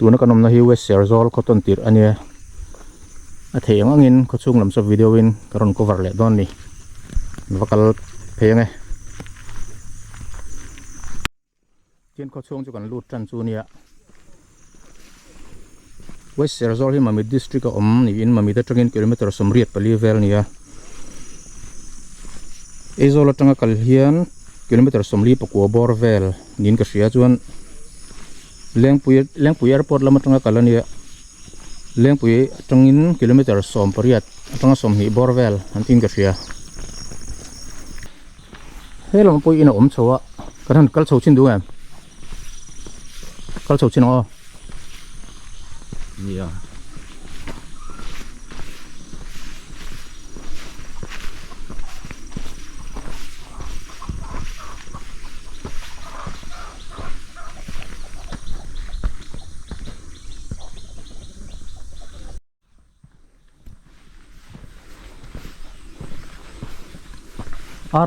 ตัวนักนมนาฮิวเวสเซอร์ซอลเขาต้นติดอันเนี้ยเถียงอังอินเขาช่วงลำสับวิดีโอวินกรอนกูวาร์เล่ดอนนี่ว่ากัลเพลงไงเช่นเขาช่วงจุกันลูดจันจูเนียเวสเซอร์ซอลที่มามีดิสตริกนี่อินมามีตั้งกิโลเมตรสมเรียดไปลีเวลเนี่ยเอโซลตั้งกัลเฮียนกิโลเมตรสมรีปกัวบอร์เวลนินกษีจวนเลี้ยงปุยแอร์พอร์ตละมันตั้งกัลเนี่ยเลี้ยงปุยตั้งอินกิโลเมตรสมปริยัดตั้งสมหีบอร์เวลอันตินกษีเฮ้ยเราปุยอินอมชัวกันทันกัลชัวชินดูไงกัลชัวชินอ๋อเนี่ย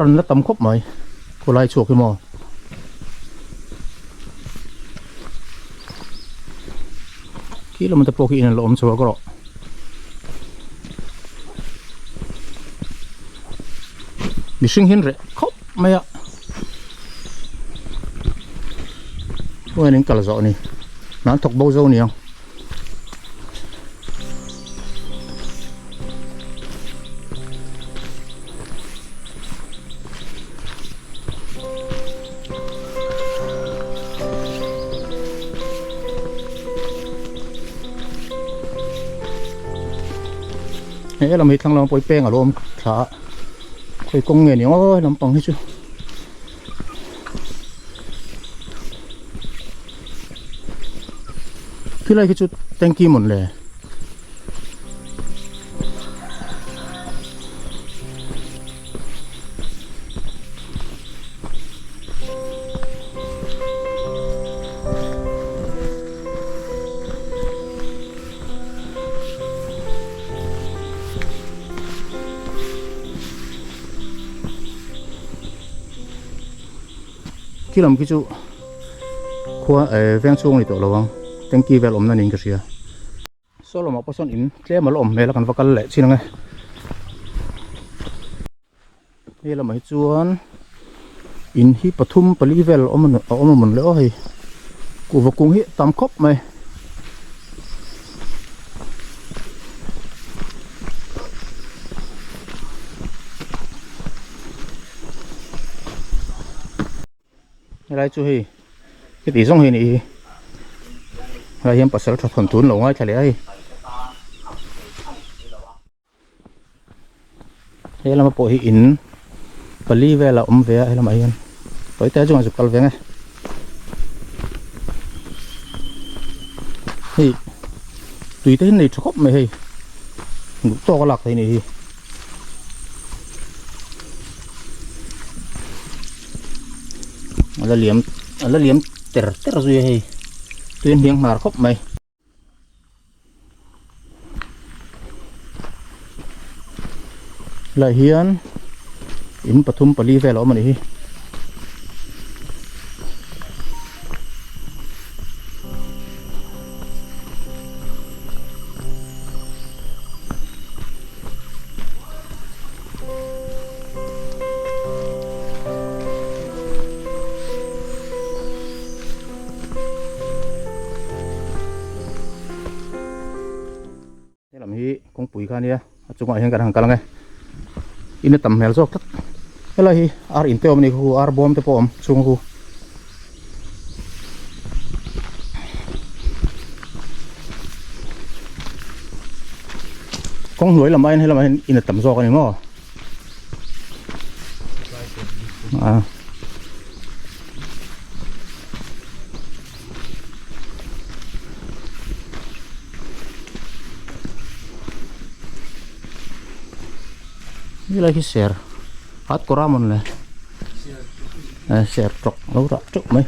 รันละตำคบไหมกูไล่ชัวขึ้นมาขี้เรามันจะโปรกินเราอมชัวก็หรอมีสิ่งเห็นเลยครบไหมอะว่านี่กัลโซนี่นั่นถกโบโซนี่ยังเฮ้ยเราไม่ทั้งเราปล่อยแป้งอารมณ์ขาไปกงเงี้ยนี่โอ้ยลำปังให้ชูที่ไรคือจุดแตงกี้หมดเลยที่เราคิดจูขวาแฝงช่วงนี้ตัวเราวังแตงกี้เวลอมนั่นเองก็เสียโซโลมาผสมอินเคลียร์มาลอมเวลกันวักกันแหละชินไงนี่เรามาจวนอินที่ปทุมปลีเวลอมมันเลยโอ้ยกูวักกุ้งฮิตามครบไหมอะไรช่วยcái tỷ sông hình này là hiếm bắt sợi thuần thốn lồng ngay chả lẽ thế là một bộ hình bali về là về hay là mấy tối té chung là chụp cal về ngay thì tùy thế này chụp mày hay to cái lạc thế này là liếm tэр rồi hay tuyên miếng mà khóc mày là hiền in pathum pali về lỗ mà đi làm hi con bụi khan nia chúng ngoại hiện cả hàng cả ngay in tầm hell sốc thế là hi ar in teo này khu ar bom te pom chung khu con nuôi làm ai hay làm ai in tầm gió cái này ngó à lagi share hat koramon le share trok lâu rồi truk mấy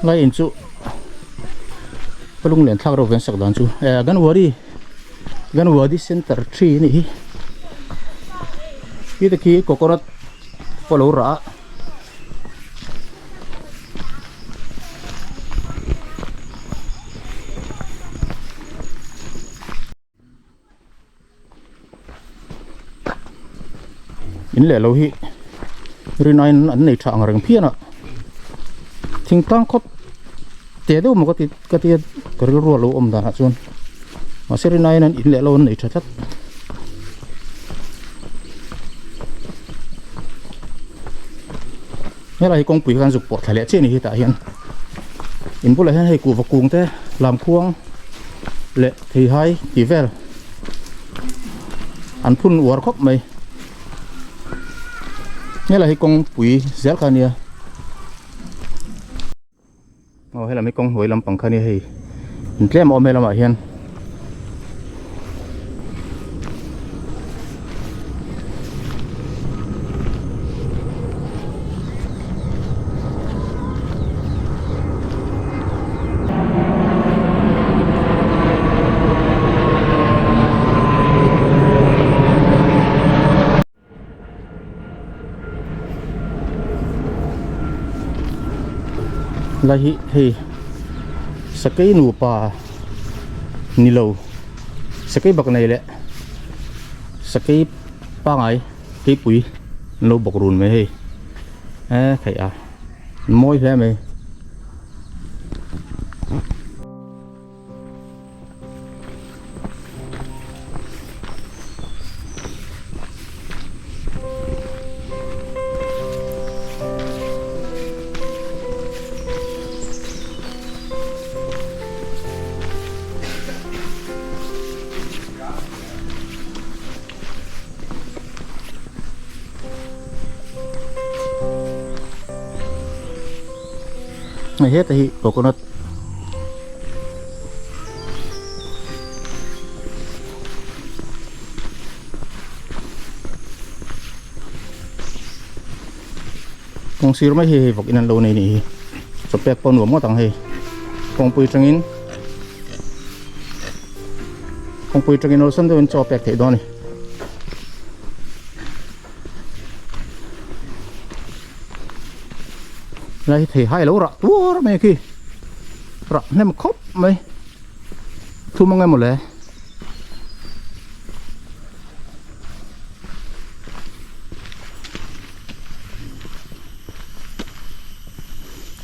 lấy in chú palung len thak ro ven sak dan chu gan wadi center 3 ni hi te ki coconut polo ra in le lo hi rinain an nei thang reng phian a thing tang khop te do mo ka ti ka ro lo om da ha chun ma se rinain an in le lo nei thatat hela hi kong pui kan juk po thale che ni hi ta hian in bula hian hei ku va kung te lam khuang le thei hai ti vel an phun war khop mai hela hi kong pui zel khania hela mi kong hoi lam pang khania hei in tlem om hela ma hian lahi hei sakai nu pa nilo sakai bak nei le sakai pa ngai cái pui nô bọc rùn mày hei thầy à môi thế mày này hết thì coconut con siro mấy hi vọc in lâu này nè sập bẹt pon nuông mất tầng hi con pui trăng in nó sân tôi cho bẹt thế đó này đây thì hai lỗ rạ tua mày kia rạ nem mà khóc mày thu mong em một lẽ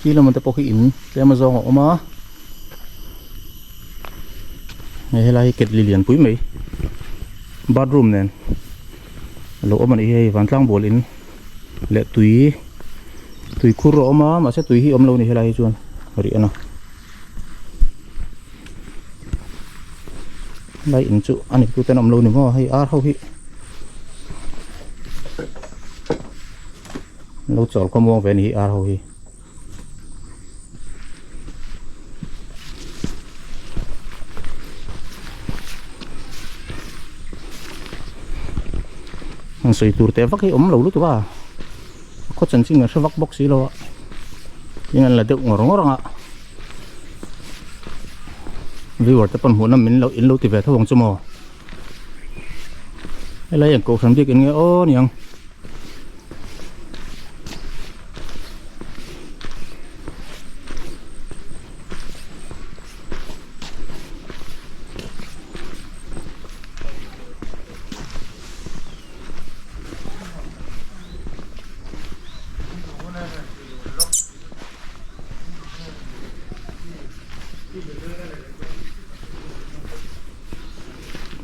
khi là mình tập bọc in để mà do họ mà này là kết liền cuối mấy bathroom này lỗ mà đi ván trang bồn in lệ túi khu rõ mà sẽ tùy hi ôm lâu này hay là chuan rồi nó đây in chú anh ấy tên ôm lâu này mà hay át không hi lâu chọn có mua về này át không hi hàng sợi tủi té vắt cái ôm lâu lúc đó à có chân chính là sẽ vắt bốc xí đâu ạ nhưng là được ngỏ ạ vì vậy tập phần muốn mình lâu in lâu thì về thôi cho mò hay lấy những cổ sản phẩm nghe ô nhỉ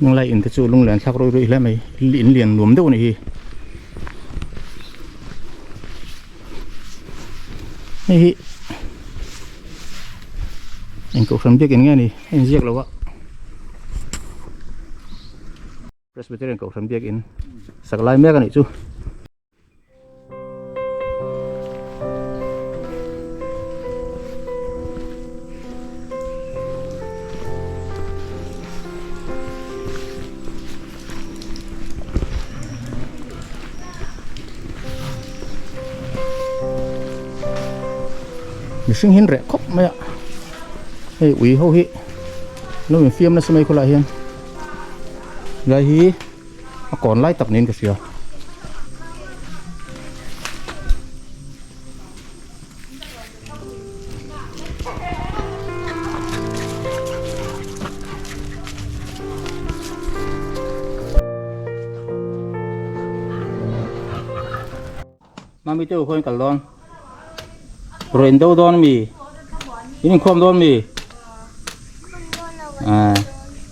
nhưng lại in cái chỗ lung lén sắc rồi rồi mày liền nuốm đâu này hi anh cậu sắm biết cái nghe này anh giết đâu ạ Presbyterian cậu sắm biết in sạc lại mấy cái này chú sinh hiến rẻ khóc mẹ hey ủy hô hi nó mình phim nó sẽ mấy con lại hiền lại hi còn lại tập nên cái gì mà mi tiêu khơi cả lon rồi đâu đón mi ini không đón mi à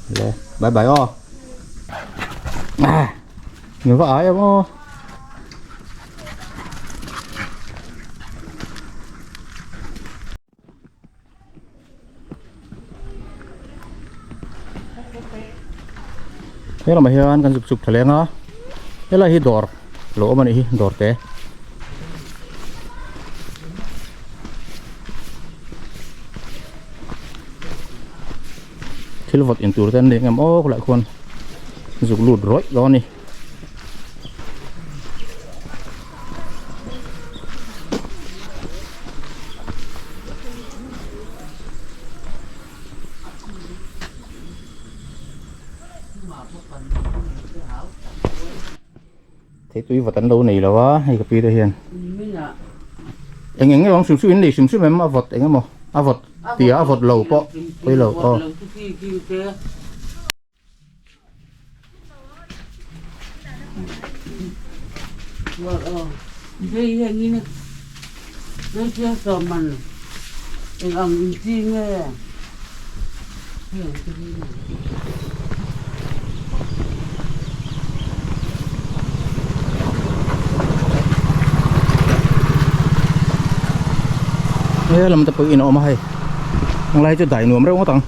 để bye bye o à người vợ ai em o thế là mày ănกันสุกๆทะเลเนาะthế là hi đor lỗ mà này đor téที่เราวัดอินตูร์แต่เนี่ยงามโอ้หลายคนสุกหลุดร้อยร้อนนี่thấy túi vật tấn đâu này là quá hay cái pi đây hiền anh ấy lองsum này sum em vật anh ấy mà vật tía vật lầu po bây lầu đây là như này đây chưa sờ mặn anh ăn gì nghe thế làm tập in ôm hay đang lấy cho đại nuông đâu tăng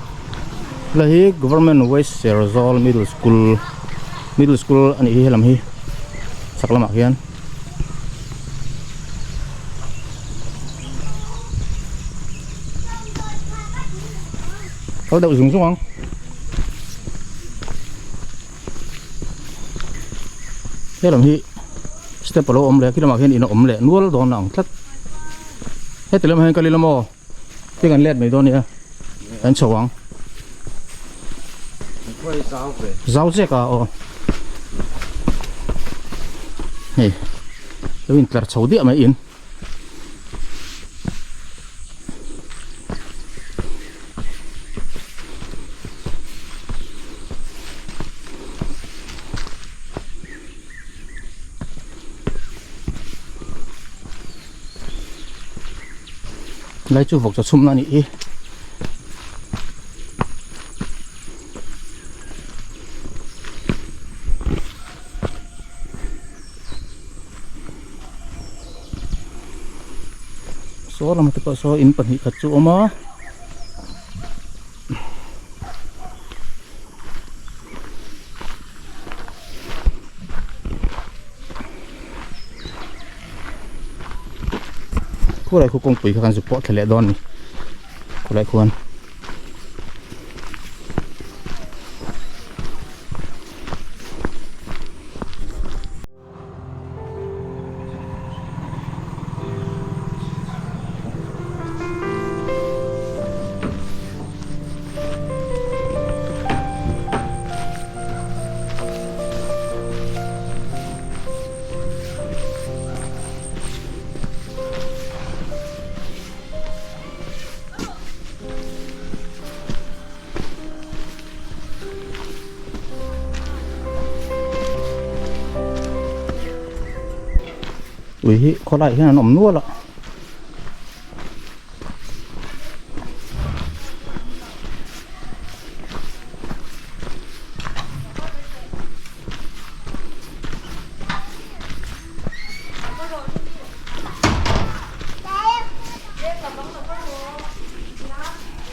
lấy government West Serzol middle school anh ấy làm hi sắc lắm hiền có đậu dùng xuống không thế làm hi step vào ôm lẹ khi làm hiền in ôm lẹ nuốt đòn nặng thắt hết từ làm hiền cái làm mò cái gần lẹt mấy đòn này anh sầu không rau rác à này tôi nhìn là xấu địa mà in lấy chú phục cho sum nó nhỉ số là một cái số in phần hị thật chỗ mà cô lại khu công quỷ khăn giúp bỏ thể lệ đòn này cô lại khuôn ui có lại thế là nỏm nuốt ạ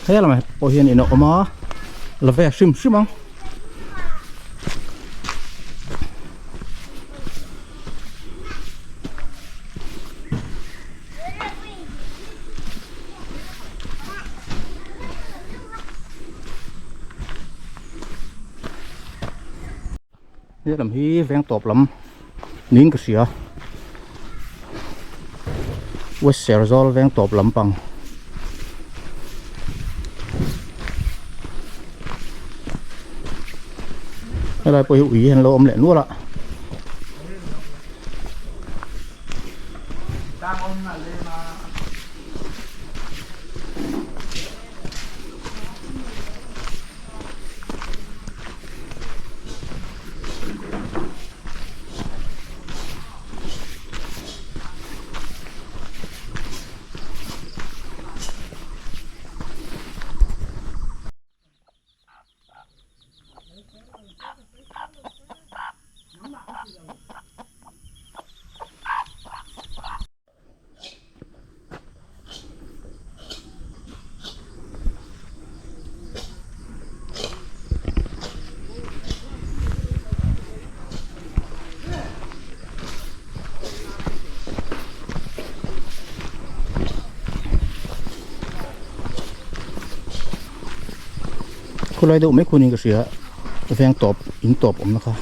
thế là mày bộ hiền thì nó mà là vẻ sum sum không thế làm hi ven top lắm nín cái gì à West Serzol ven top lắm bằng đây bây ủy hành lô ôm lẹ nuốt ạคุณไรดูไม่คุณยิงกระเสียแฟงตบอินตบผมนะคะ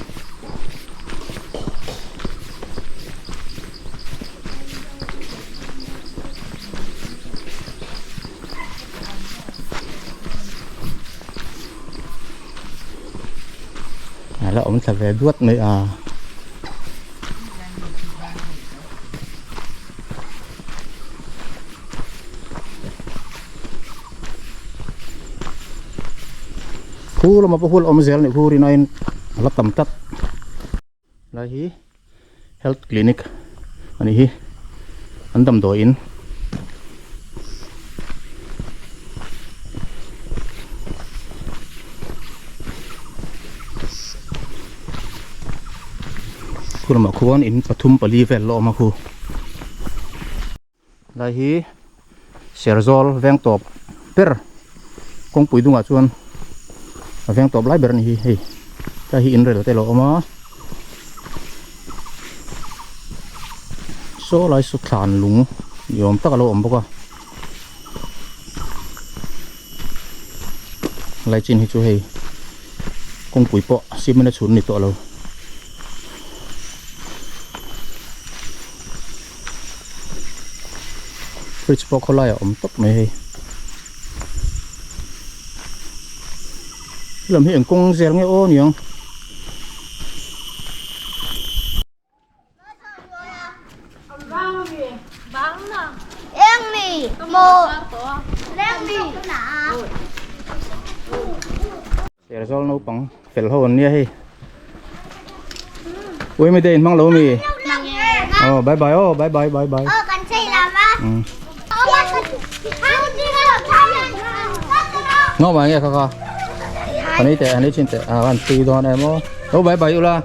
แล้วผมจะไปดวดในผู้เรามาพูดอมเซลนี่ผู้ที่น้อยรับตำตัดแล้วฮี health clinic อันนี้ฮีอันดำโดอินผู้เรามาคุยอินปทุมปลีเวลโลมาคุแล้วฮีเซอร์โซลแวงตบเปอร์คงปุ๋ยดุงอ่ะชวนแฟงตบไล่เบอร์นี่เฮ้ยถ้าหินเรือแต่เราเอามาโซ่ไล่สุดฐานลุงยอมตักเราอมปะก็ไล่จินให้ช่วยคงปุ๋ยเปาะซิมันจะฉุนในตัวเราฟริชปอกเขาไล่อมตักไม่ให้làm hiện công dẻo nghe ô nhỉ em mì một em mì để cho nó bằng phải hồn nha hay ui mới đến mang lẩu mì bye bye bye bye bye bye cần xây làm á ngon mà nghe kaka anh ấy tệ anh ấy trên tệ anh tùy đòn em ó bye bye ula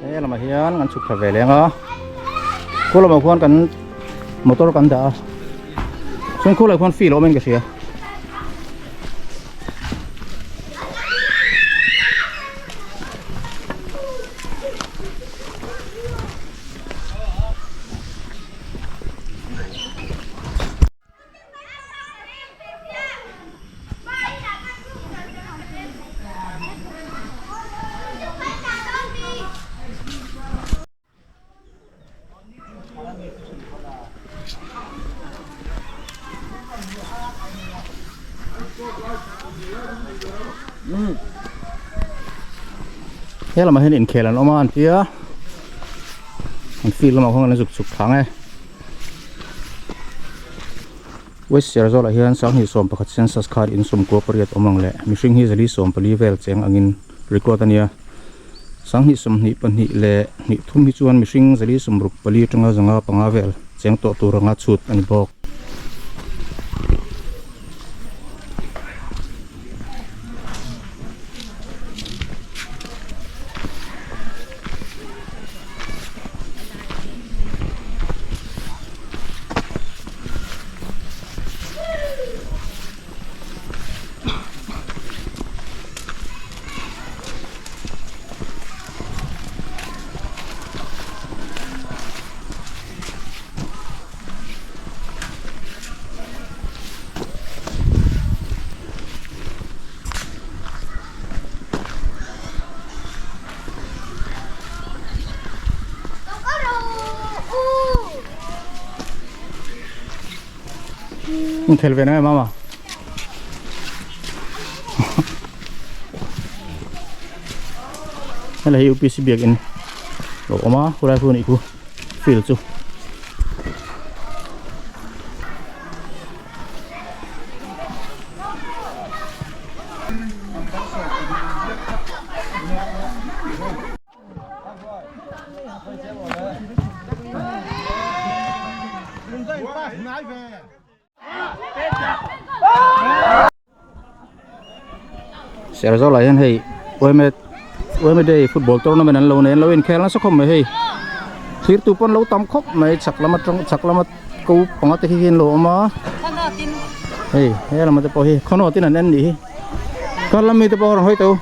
นี่เรามาเฮียนกันสุขvề liền á, cô là mà quanกันmotorกันđã, xong cô lại quan phi lỗ bên cái gì thế là mà hiện kể là nó mà ăn phía ăn phi là mà không là dục dục thắng này với sẽ rồi là hiện sáng hi som pakhat census card in som corporate omang le mishing hi zali som pali vel cheng angin record ania sáng hi som ni pan hi le ni thum hi chuan mishing zali som rup pali tanga zanga panga vel cheng to turanga chut ani bok มันเทลเวนไหมมานั่นแหละUPC biak ini lo oma kulai pun iku feel tu sẽ ra lại anh hay với mấy đây football tournament anh lâu này lâu in khen nó sẽ không mấy hay khi tụi con lâu tắm khóc mấy sặc là mất câu bằng cái khi lộ mà hey hay là mà tụi hay con nó tin là nên đi con làm gì tụi con rồi tụi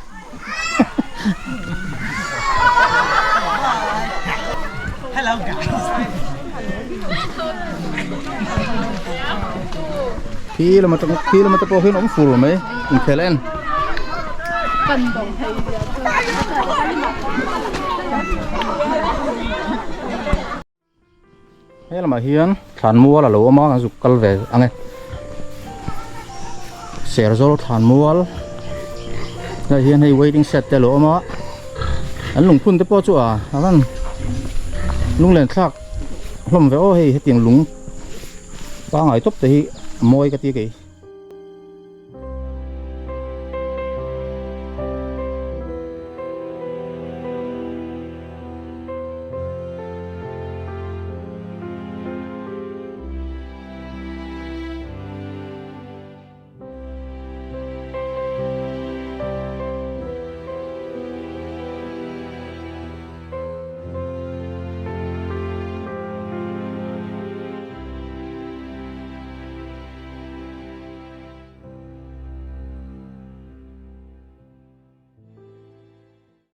hello guys khi là mà tụi hay nó cũng full mấy in khen lên thế là mà hiền thàn mua là lúa mà dục cal về anh ấy sẽ rồi thàn mua là hiền hay waiting set để lúa mà anh lùng phun tới bao chỗ à anh lùng lên khác lùng về ô hay tiếng lùng ba ngày tốt thì môi cái tia kì